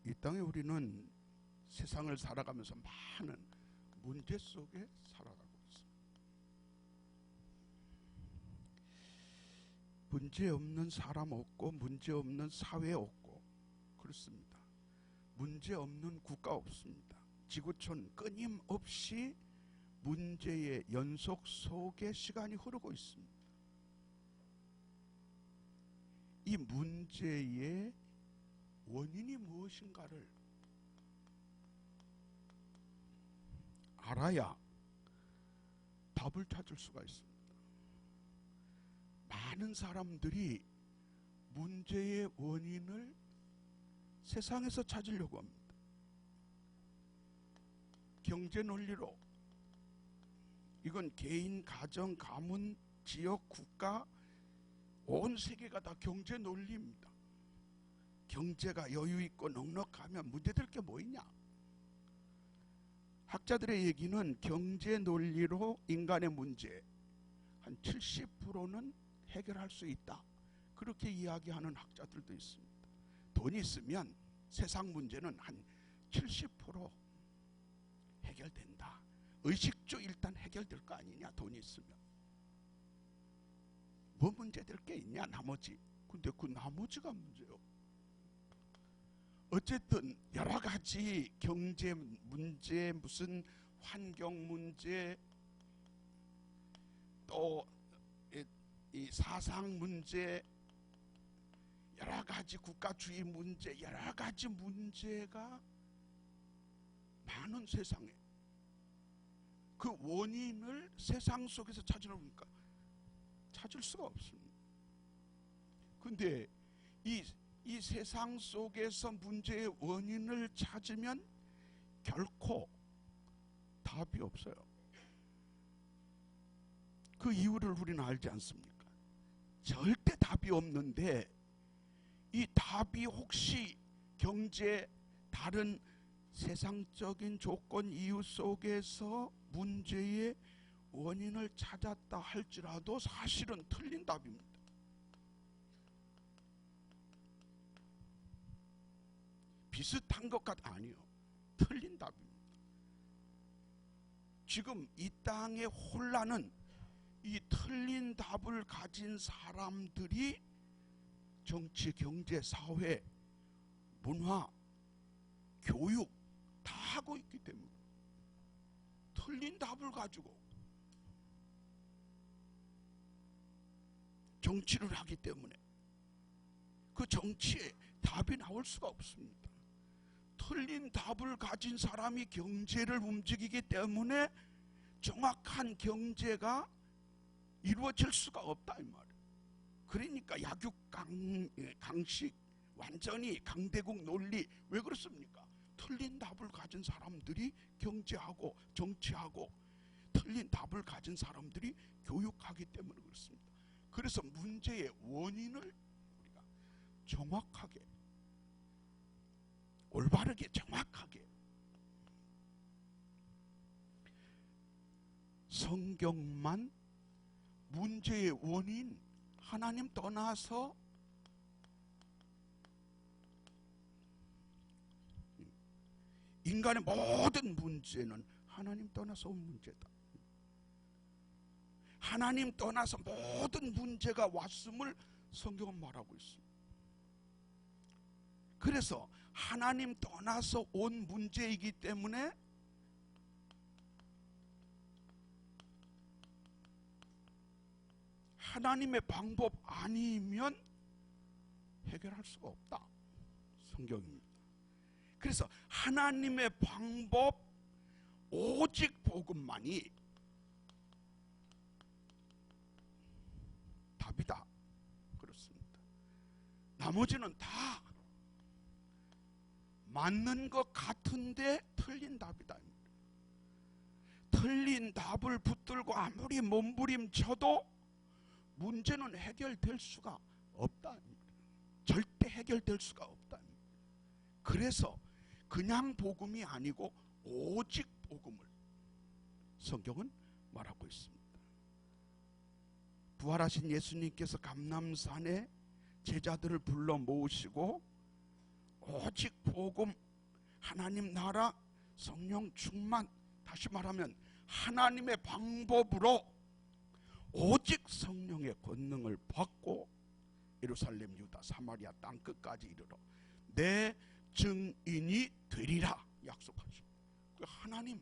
이 땅에 우리는 세상을 살아가면서 많은 문제 속에 살아가고 있습니다. 문제 없는 사람 없고 문제 없는 사회 없고 그렇습니다. 문제 없는 국가 없습니다. 지구촌 끊임없이 문제의 연속 속에 시간이 흐르고 있습니다. 이 문제의 원인이 무엇인가를 알아야 답을 찾을 수가 있습니다. 많은 사람들이 문제의 원인을 세상에서 찾으려고 합니다. 경제 논리로, 이건 개인, 가정, 가문, 지역, 국가, 온 세계가 다 경제 논리입니다. 경제가 여유 있고 넉넉하면 문제될 게 뭐 있냐? 학자들의 얘기는 경제 논리로 인간의 문제 한 70%는 해결할 수 있다. 그렇게 이야기하는 학자들도 있습니다. 돈이 있으면 세상 문제는 한 70% 해결된다. 의식주 일단 해결될 거 아니냐, 돈이 있으면. 뭐 문제될 게 있냐, 나머지. 근데 그 나머지가 문제요. 어쨌든 여러 가지 경제 문제, 무슨 환경 문제, 또 이 사상 문제, 여러 가지 국가주의 문제, 여러 가지 문제가 많은 세상에 그 원인을 세상 속에서 찾으려니까 찾을 수가 없습니다. 근데 이 세상 속에서 문제의 원인을 찾으면 결코 답이 없어요. 그 이유를 우리는 알지 않습니까? 절대 답이 없는데 이 답이 혹시 경제, 다른 세상적인 조건, 이유 속에서 문제의 원인을 찾았다 할지라도 사실은 틀린 답입니다. 비슷한 것 아니요. 틀린 답입니다. 지금 이 땅의 혼란은 이 틀린 답을 가진 사람들이 정치, 경제, 사회, 문화, 교육 다 하고 있기 때문에 틀린 답을 가지고 정치를 하기 때문에 그 정치에 답이 나올 수가 없습니다. 틀린 답을 가진 사람이 경제를 움직이기 때문에 정확한 경제가 이루어질 수가 없다 이 말이에요. 그러니까 약육강식, 완전히 강대국 논리. 왜 그렇습니까? 틀린 답을 가진 사람들이 경제하고 정치하고 틀린 답을 가진 사람들이 교육하기 때문에 그렇습니다. 그래서 문제의 원인을 우리가 정확하게, 올바르게, 정확하게 성경만 문제의 원인, 하나님 떠나서 인간의 모든 문제는 하나님 떠나서 온 문제다. 하나님 떠나서 모든 문제가 왔음을 성경은 말하고 있습니다. 그래서 하나님 떠나서 온 문제이기 때문에 하나님의 방법 아니면 해결할 수가 없다. 성경입니다. 그래서 하나님의 방법, 오직 복음만이 답이다. 그렇습니다. 나머지는 다 맞는 것 같은데 틀린 답이다. 틀린 답을 붙들고 아무리 몸부림쳐도 문제는 해결될 수가 없다. 절대 해결될 수가 없다. 그래서 그냥 복음이 아니고 오직 복음을 성경은 말하고 있습니다. 부활하신 예수님께서 감람산에 제자들을 불러 모으시고 오직 복음, 하나님 나라, 성령 충만, 다시 말하면 하나님의 방법으로 오직 성령의 권능을 받고 예루살렘, 유다, 사마리아 땅 끝까지 이르러 내 증인이 되리라 약속하십니다. 하나님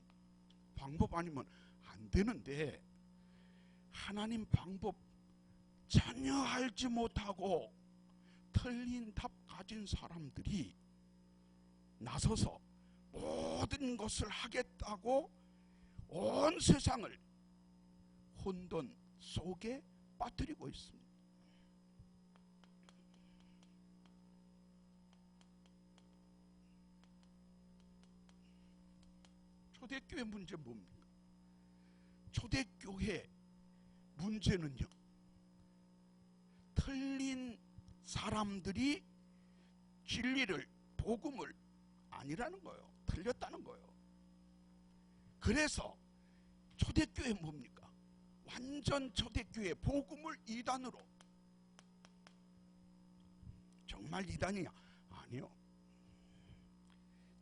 방법 아니면 안 되는데, 하나님 방법 전혀 알지 못하고 틀린 답 가진 사람들이 나서서 모든 것을 하겠다고 온 세상을 혼돈 속에 빠뜨리고 있습니다. 초대교회 문제 뭡니까? 초대교회 문제는요, 틀린 사람들이 진리를, 복음을 아니라는 거예요. 틀렸다는 거예요. 그래서 초대교회 뭡니까? 완전 초대교회 복음을 이단으로. 정말 이단이냐? 아니요.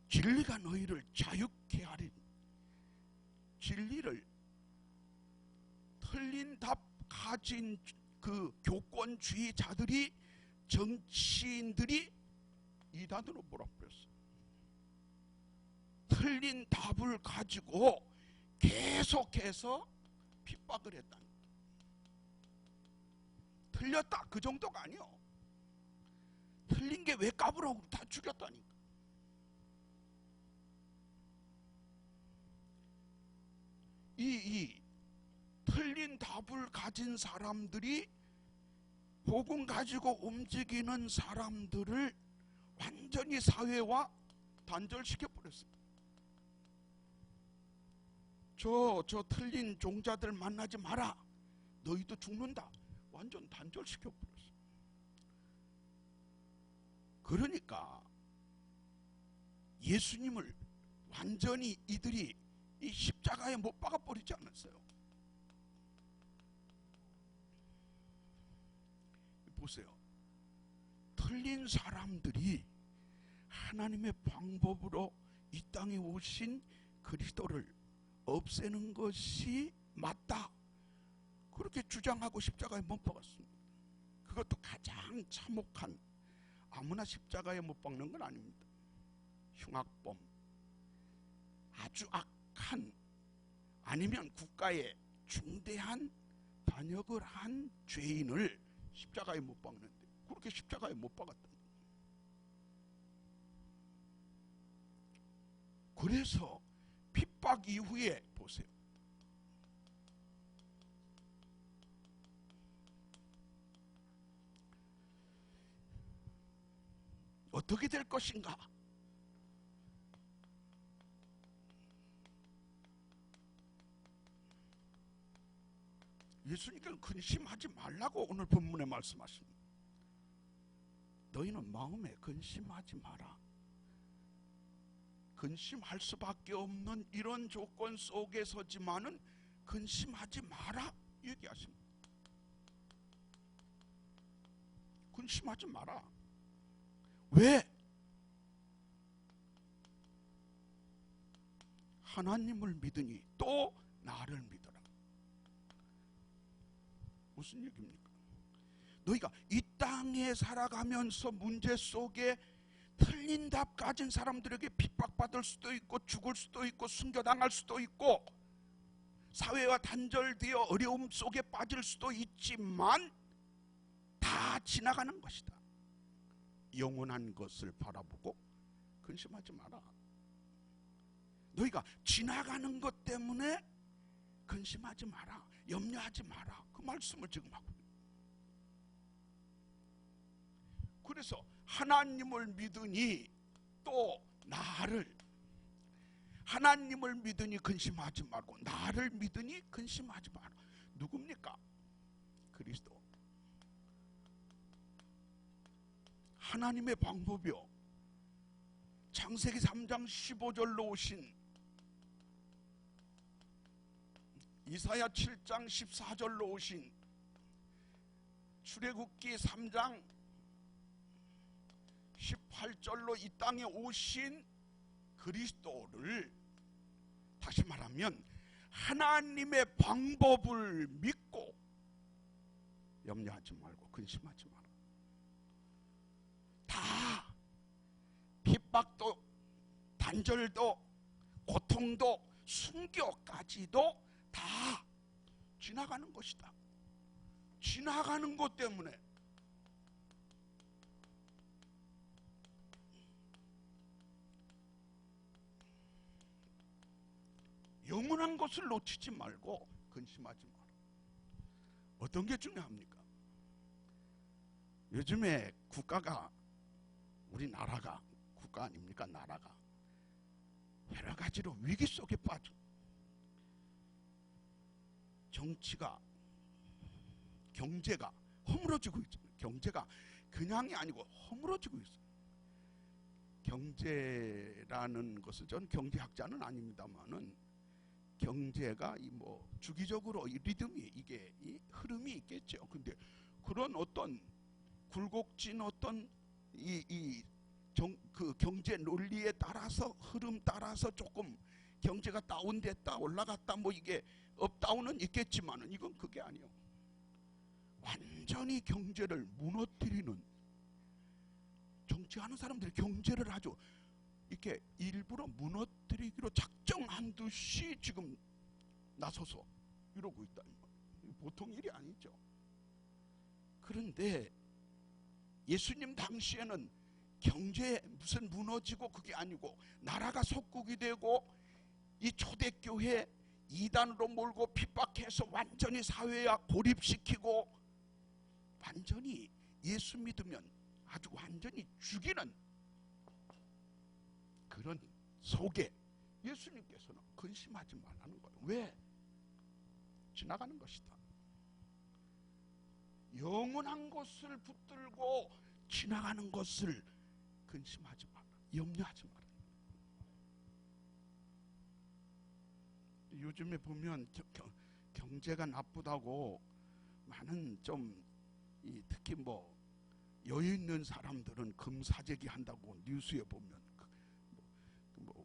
진리가 너희를 자유케 하리니, 진리를 틀린 답 가진 그 교권주의자들이, 정치인들이 이단으로 몰아버렸어요. 틀린 답을 가지고 계속해서 핍박을 했다는 거예요. 틀렸다 그 정도가 아니요. 틀린 게 왜 까불어? 다 죽였다니까. 이 틀린 답을 가진 사람들이 복음 가지고 움직이는 사람들을 완전히 사회와 단절시켜 버렸습니다. 저 틀린 종자들 만나지 마라, 너희도 죽는다, 완전 단절시켜 버렸어요. 그러니까 예수님을 완전히 이들이 이 십자가에 못 박아 버리지 않았어요. 보세요. 틀린 사람들이 하나님의 방법으로 이 땅에 오신 그리스도를 없애는 것이 맞다, 그렇게 주장하고 십자가에 못 박았습니다. 그것도 가장 참혹한, 아무나 십자가에 못 박는 건 아닙니다. 흉악범, 아주 악한, 아니면 국가에 중대한 반역을 한 죄인을 십자가에 못 박는데, 그렇게 십자가에 못 박았다. 그래서 핍박 이후에 보세요. 어떻게 될 것인가? 예수님께서 근심하지 말라고 오늘 본문에 말씀하십니다. 너희는 마음에 근심하지 마라. 근심할 수밖에 없는 이런 조건 속에서지만은 근심하지 마라 얘기하십니다. 근심하지 마라. 왜? 하나님을 믿으니 또 나를 믿어라. 무슨 얘기입니까? 너희가 이 땅에 살아가면서 문제 속에 틀린 답 가진 사람들에게 핍박받을 수도 있고, 죽을 수도 있고, 순교당할 수도 있고, 사회와 단절되어 어려움 속에 빠질 수도 있지만 다 지나가는 것이다. 영원한 것을 바라보고 근심하지 마라. 너희가 지나가는 것 때문에 근심하지 마라, 염려하지 마라, 그 말씀을 지금 하고 있어요. 그래서 하나님을 믿으니 또 나를, 하나님을 믿으니 근심하지 말고 나를 믿으니 근심하지 마라. 누굽니까? 그리스도. 하나님의 방법이요. 창세기 3장 15절로 오신, 이사야 7장 14절로 오신, 출애굽기 3장 18절로 이 땅에 오신 그리스도를, 다시 말하면 하나님의 방법을 믿고 염려하지 말고 근심하지 마라. 다 핍박도 단절도 고통도 순교까지도 다 지나가는 것이다. 지나가는 것 때문에 영원한 것을 놓치지 말고 근심하지 마라. 어떤 게 중요합니까? 요즘에 국가가, 우리나라가 국가 아닙니까? 나라가 여러 가지로 위기 속에 빠져. 정치가, 경제가 허물어지고 있잖아요. 경제가 그냥이 아니고 허물어지고 있어요. 경제라는 것은, 전 경제학자는 아닙니다만은 경제가 주기적으로 이 리듬이, 이게 이 흐름이 있겠죠. 근데 그런 어떤 굴곡진 어떤 그 경제 논리에 따라서, 흐름 따라서 조금 경제가 다운됐다 올라갔다 이게 업다운은 있겠지만은 이건 그게 아니에요. 완전히 경제를 무너뜨리는, 정치하는 사람들이 경제를 아주 이렇게 일부러 무너뜨리기로 작정한 듯이 지금 나서서 이러고 있다. 보통 일이 아니죠. 그런데 예수님 당시에는 경제 무슨 무너지고 그게 아니고, 나라가 속국이 되고 이 초대교회 이단으로 몰고 핍박해서 완전히 사회화 고립시키고 완전히 예수 믿으면 아주 완전히 죽이는 그런 속에 예수님께서는 근심하지 말라는 거예요. 왜? 지나가는 것이다. 영원한 것을 붙들고 지나가는 것을 근심하지 마라. 염려하지 마라. 요즘에 보면 경제가 나쁘다고 많은 특히 여유 있는 사람들은 금사재기 한다고 뉴스에 보면,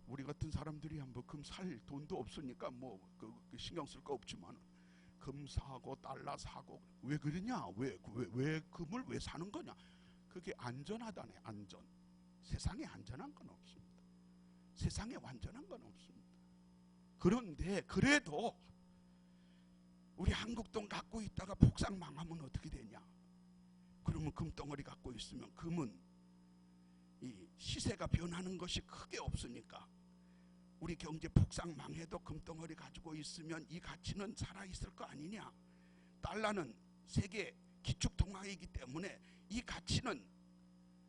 우리 같은 사람들이 금 살 돈도 없으니까 신경 쓸 거 없지만 금 사고 달러 사고. 왜 그러냐? 왜 금을 왜 사는 거냐? 그게 안전하다네. 안전. 세상에 안전한 건 없습니다. 세상에 완전한 건 없습니다. 그런데 그래도 우리 한국 돈 갖고 있다가 폭삭 망하면 어떻게 되냐? 그러면 금덩어리 갖고 있으면 금은 이 시세가 변하는 것이 크게 없으니까 우리 경제 폭삭 망해도 금덩어리 가지고 있으면 이 가치는 살아있을 거 아니냐? 달러는 세계 기축통화이기 때문에 이 가치는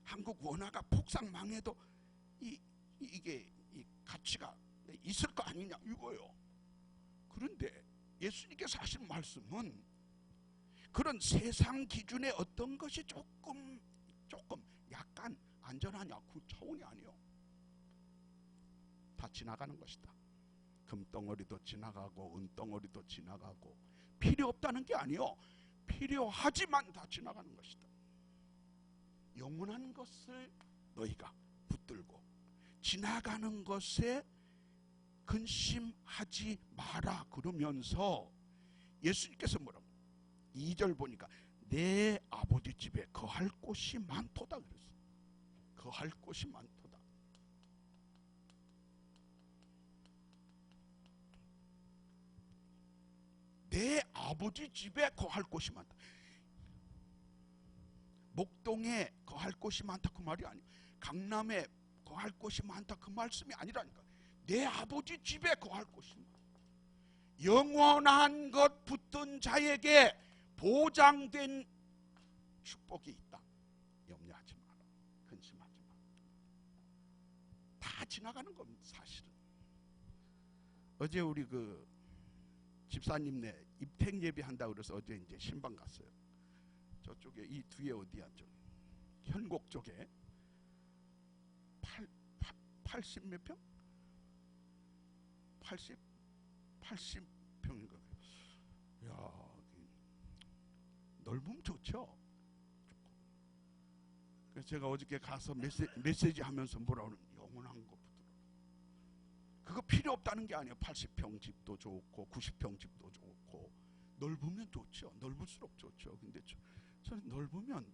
한국 원화가 폭삭 망해도 이게 이 가치가 있을 거 아니냐 이거요. 그런데 예수님께서 하신 말씀은 그런 세상 기준의 어떤 것이 조금 약간 안전하냐 그 차원이 아니에요. 다 지나가는 것이다. 금덩어리도 지나가고 은덩어리도 지나가고, 필요 없다는 게 아니에요. 필요하지만 다 지나가는 것이다. 영원한 것을 너희가 붙들고 지나가는 것에 근심하지 마라. 그러면서 예수님께서 뭐라고? 2절 보니까 내 아버지 집에 거할 곳이 많도다 그랬어요. 거할 곳이 많도다. 내 아버지 집에 거할 곳이 많다. 목동에 거할 곳이 많다 그 말이 아니에요. 강남에 거할 곳이 많다 그 말씀이 아니라니까. 내 아버지 집에 거할 곳이 많다. 영원한 것 붙든 자에게 보장된 축복이 있다. 염려하지 마라. 근심하지 마라. 다 지나가는 겁니다. 사실은 어제 우리 집사님네 입택 예배 한다고 그래서 어제 이제 신방 갔어요. 저쪽에 이 뒤에 어디야? 저 현곡 쪽에 80 몇 평? 80평인가. 야, 넓으면 좋죠. 제가 어저께 가서 메시지 하면서 뭐라 그러는, 영원한 거 부드러워. 그거 필요 없다는 게 아니에요. 80평 집도 좋고 90평 집도 좋고 넓으면 좋죠. 넓을수록 좋죠. 근데 저는 넓으면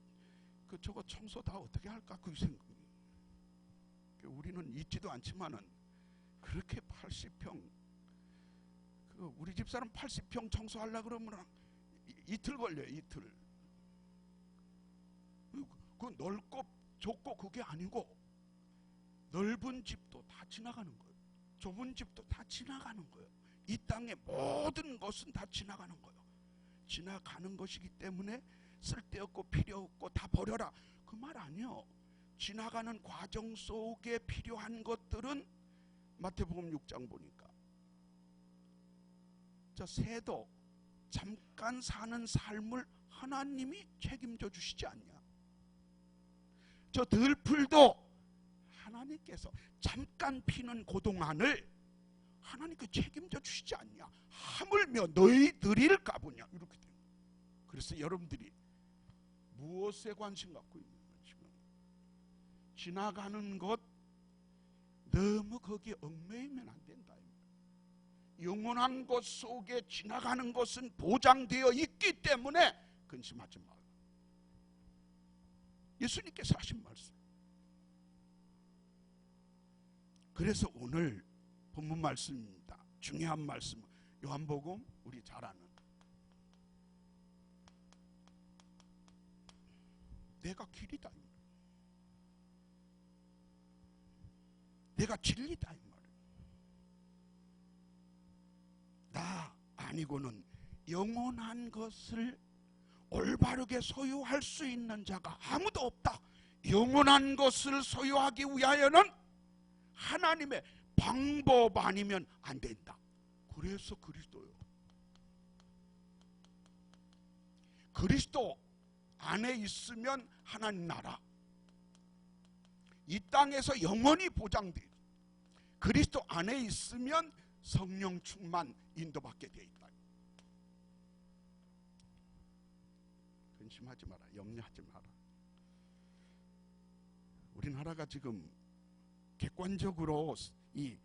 저거 청소 다 어떻게 할까 그 생각. 우리는 있지도 않지만은 그렇게 80평, 우리 집사람 80평 청소하려고 그러면 이틀 걸려요. 이틀. 그 넓고 좁고 그게 아니고 넓은 집도 다 지나가는 거예요. 좁은 집도 다 지나가는 거예요. 이 땅의 모든 것은 다 지나가는 거예요. 지나가는 것이기 때문에 쓸데없고 필요없고 다 버려라 그 말 아니에요. 지나가는 과정 속에 필요한 것들은 마태복음 6장 보니까 새도 잠깐 사는 삶을 하나님이 책임져 주시지 않냐. 저 들풀도 하나님께서 잠깐 피는 고동안을 하나님께 책임져 주시지 않냐. 하물며 너희들일 까보냐. 이렇게 돼요. 그래서 여러분들이 무엇에 관심 갖고 있는 거예요? 지금 지나가는 것 너무 거기에 얽매이면 안 된다. 영원한 것 속에 지나가는 것은 보장되어 있기 때문에 근심하지 말라. 예수님께서 하신 말씀. 그래서 오늘 본문 말씀입니다. 중요한 말씀. 요한복음 우리 잘 아는. 내가 길이다. 내가 진리다. 나 아니고는 영원한 것을 올바르게 소유할 수 있는 자가 아무도 없다. 영원한 것을 소유하기 위하여는 하나님의 방법 아니면 안 된다. 그래서 그리스도요. 그리스도 안에 있으면 하나님 나라 이 땅에서 영원히 보장돼. 그리스도 안에 있으면 성령 충만 인도받게 되어 있다. 근심하지 마라. 염려하지 마라. 우리나라가 지금 객관적으로 이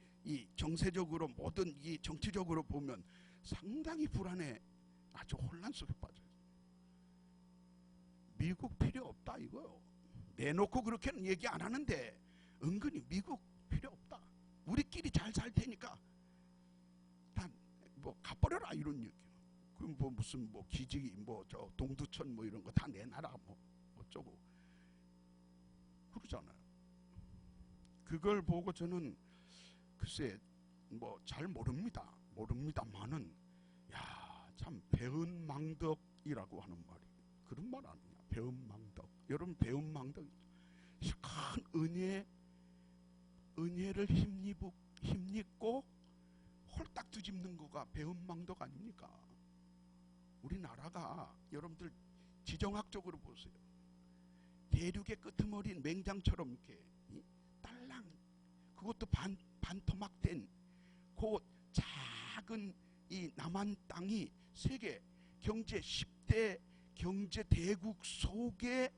정세적으로 모든 이 정치적으로 보면 상당히 불안해. 아주 혼란 속에 빠져요. 미국 필요 없다 이거요. 내놓고 그렇게는 얘기 안 하는데 은근히 미국 필요 없다. 우리끼리 잘 살 테니까 다 뭐 갚아버려라 이런 얘기. 그럼 뭐 무슨 뭐 기지기 뭐 저 동두천 뭐 이런 거 다 내놔라 뭐 어쩌고 그러잖아요. 그걸 보고 저는 글쎄 뭐 잘 모릅니다만은 야, 참 배은망덕이라고 하는 말이 그런 말 아니냐. 배은망덕. 여러분 배은망덕 큰 은혜를 힘입고 홀딱 뒤집는 거가 배은망덕 아닙니까? 우리나라가 여러분들 지정학적으로 보세요. 대륙의 끄트머리인 맹장처럼 이렇게 딸랑 그것도 반토막된 그 작은 이 남한 땅이 세계 경제 10대 경제 대국 속에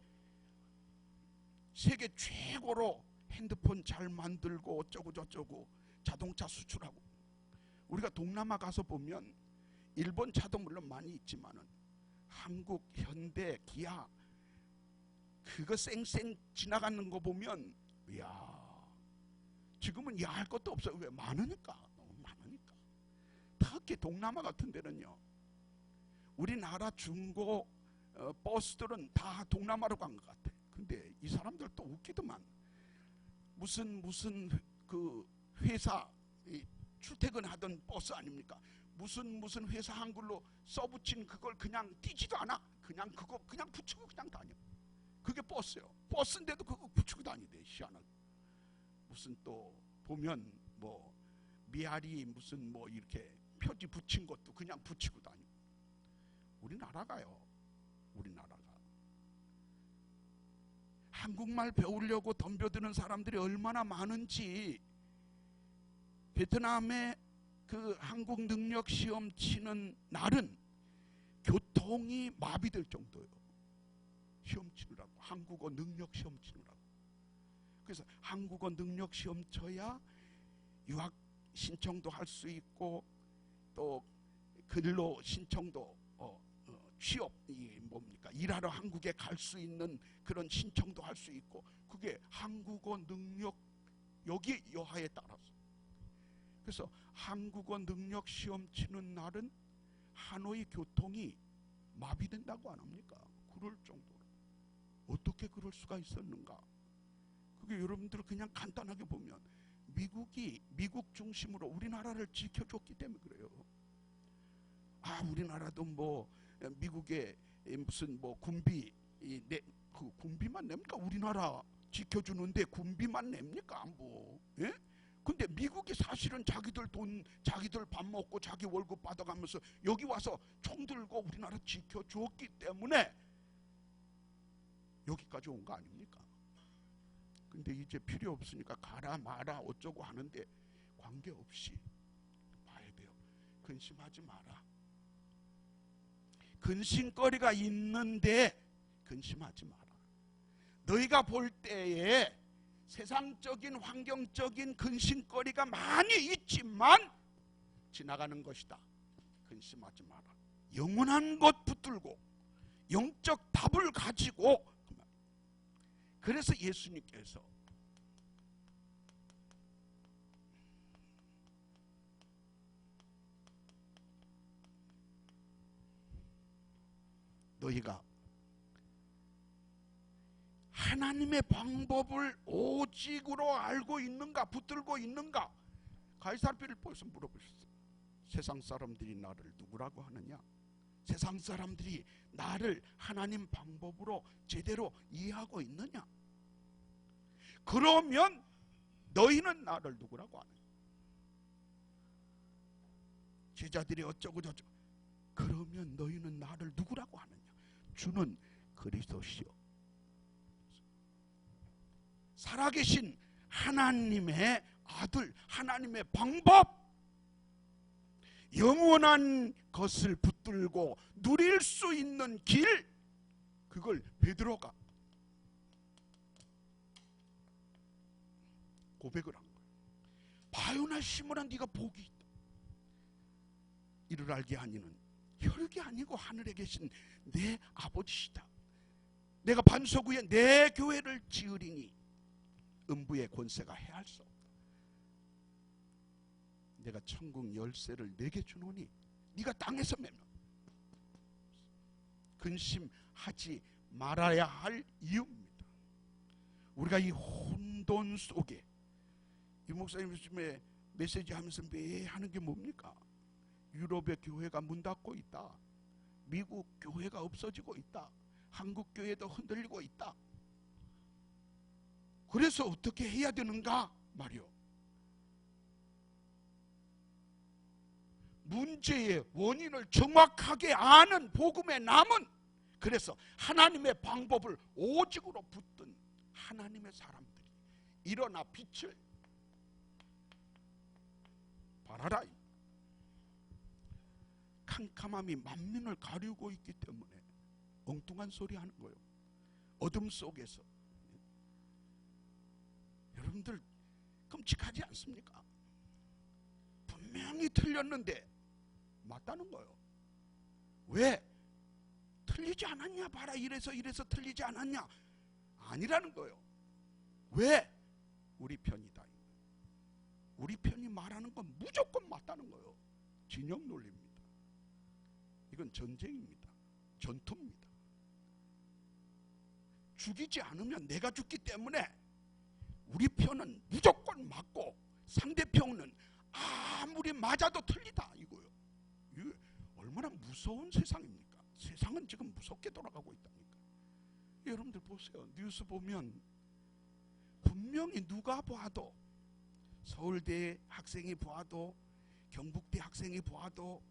세계 최고로 핸드폰 잘 만들고 어쩌고 저쩌고 자동차 수출하고. 우리가 동남아 가서 보면 일본 차도 물론 많이 있지만은 한국 현대 기아 그거 쌩쌩 지나가는 거 보면 이야 지금은 야할 것도 없어요. 왜? 많으니까. 너무 많으니까. 특히 동남아 같은 데는요 우리나라 중고 버스들은 다 동남아로 간 것 같아. 근데 이 사람들 또 웃기더만. 무슨 그 회사 출퇴근하던 버스 아닙니까? 무슨 회사 한글로 써붙인 그걸 그냥 띄지도 않아. 그냥 그거 그냥 붙이고 그냥 다녀. 그게 버스예요. 버스인데도 그거 붙이고 다니대. 희한하게. 무슨 또 보면 뭐 미아리 무슨 뭐 이렇게 표지 붙인 것도 그냥 붙이고 다녀. 우리나라가요. 우리나라가 한국말 배우려고 덤벼드는 사람들이 얼마나 많은지. 베트남에 그 한국 능력 시험 치는 날은 교통이 마비될 정도예요. 시험 치느라고, 한국어 능력 시험 치느라고. 그래서 한국어 능력 시험 쳐야 유학 신청도 할 수 있고, 또 근로 신청도 취업 뭡니까 일하러 한국에 갈 수 있는 그런 신청도 할 수 있고, 그게 한국어 능력 여기 여하에 따라서. 그래서 한국어 능력 시험 치는 날은 하노이 교통이 마비된다고 안 합니까? 그럴 정도로. 어떻게 그럴 수가 있었는가? 그게 여러분들 그냥 간단하게 보면 미국 중심으로 우리나라를 지켜줬기 때문에 그래요. 아, 우리나라도 뭐 미국의 무슨 뭐 군비 그 군비만 냅니까? 우리나라 지켜주는데 군비만 냅니까? 뭐 예? 근데 미국이 사실은 자기들 돈, 자기들 밥 먹고 자기 월급 받아가면서 여기 와서 총 들고 우리나라 지켜주었기 때문에 여기까지 온 거 아닙니까? 근데 이제 필요 없으니까 가라 마라 어쩌고 하는데 관계없이 봐야 돼요. 근심하지 마라. 근심거리가 있는데 근심하지 마라. 너희가 볼 때에 세상적인 환경적인 근심거리가 많이 있지만 지나가는 것이다. 근심하지 마라. 영원한 것 붙들고 영적 답을 가지고. 그래서 예수님께서 너희가 하나님의 방법을 오직으로 알고 있는가, 붙들고 있는가? 가이사르 빌립보에서 물어보셨어요. 세상 사람들이 나를 누구라고 하느냐? 세상 사람들이 나를 하나님 방법으로 제대로 이해하고 있느냐? 그러면 너희는 나를 누구라고 하느냐? 제자들이 어쩌고 저쩌고. 그러면 너희는 나를 누구라고 하느냐? 주는 그리스도시요 살아계신 하나님의 아들, 하나님의 방법, 영원한 것을 붙들고 누릴 수 있는 길, 그걸 베드로가 고백을 한 거예요. 바요나 시몬아, 네가 복이 있다. 이를 알게 하니는 혈육이 아니고 하늘에 계신 내 아버지시다. 내가 반석 위에 내 교회를 지으리니 음부의 권세가 해할 수 없다. 내가 천국 열쇠를 내게 주노니 네가 땅에서 매면. 근심하지 말아야 할 이유입니다. 우리가 이 혼돈 속에, 이 목사님 요즘에 메시지 하면서 매일 하는 게 뭡니까? 유럽의 교회가 문 닫고 있다. 미국 교회가 없어지고 있다. 한국 교회도 흔들리고 있다. 그래서 어떻게 해야 되는가 말이요. 문제의 원인을 정확하게 아는 복음의 남은, 그래서 하나님의 방법을 오직으로 붙든 하나님의 사람들이 일어나 빛을 발하라. 캄캄함이 만민을 가리고 있기 때문에 엉뚱한 소리 하는 거예요. 어둠 속에서. 여러분들 끔찍하지 않습니까? 분명히 틀렸는데 맞다는 거예요. 왜? 틀리지 않았냐? 봐라, 이래서 틀리지 않았냐? 아니라는 거예요. 왜? 우리 편이다. 우리 편이 말하는 건 무조건 맞다는 거예요. 진영 논리입니다. 이건 전쟁입니다. 전투입니다. 죽이지 않으면 내가 죽기 때문에 우리 편은 무조건 맞고 상대편은 아무리 맞아도 틀리다 이거예요. 이게 얼마나 무서운 세상입니까? 세상은 지금 무섭게 돌아가고 있다니까. 여러분들 보세요. 뉴스 보면 분명히 누가 봐도, 서울대 학생이 봐도, 경북대 학생이 봐도,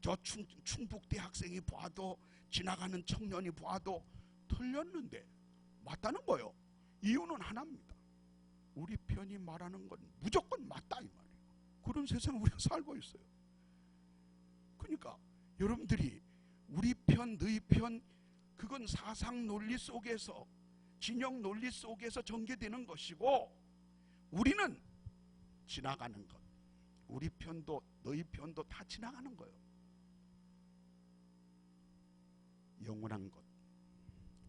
저 충북대 학생이 봐도, 지나가는 청년이 봐도 틀렸는데 맞다는 거예요. 이유는 하나입니다. 우리 편이 말하는 건 무조건 맞다 이 말이에요. 그런 세상에 우리가 살고 있어요. 그러니까 여러분들이 우리 편, 너희 편, 그건 사상 논리 속에서, 진영 논리 속에서 전개되는 것이고, 우리는 지나가는 것, 우리 편도 너희 편도 다 지나가는 거예요. 영원한 것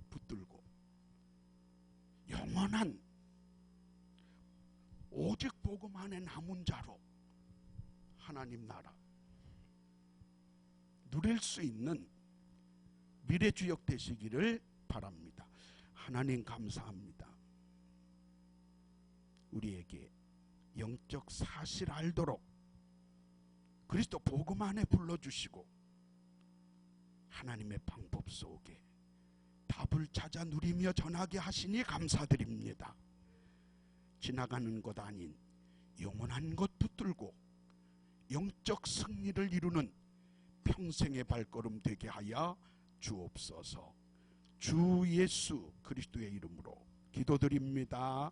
붙들고, 영원한 오직 복음 안에 남은 자로 하나님 나라 누릴 수 있는 미래주역 되시기를 바랍니다. 하나님 감사합니다. 우리에게 영적 사실 알도록 그리스도 복음 안에 불러주시고, 하나님의 방법 속에 답을 찾아 누리며 전하게 하시니 감사드립니다. 지나가는 것 아닌 영원한 것 붙들고 영적 승리를 이루는 평생의 발걸음 되게 하여 주옵소서. 주 예수 그리스도의 이름으로 기도드립니다.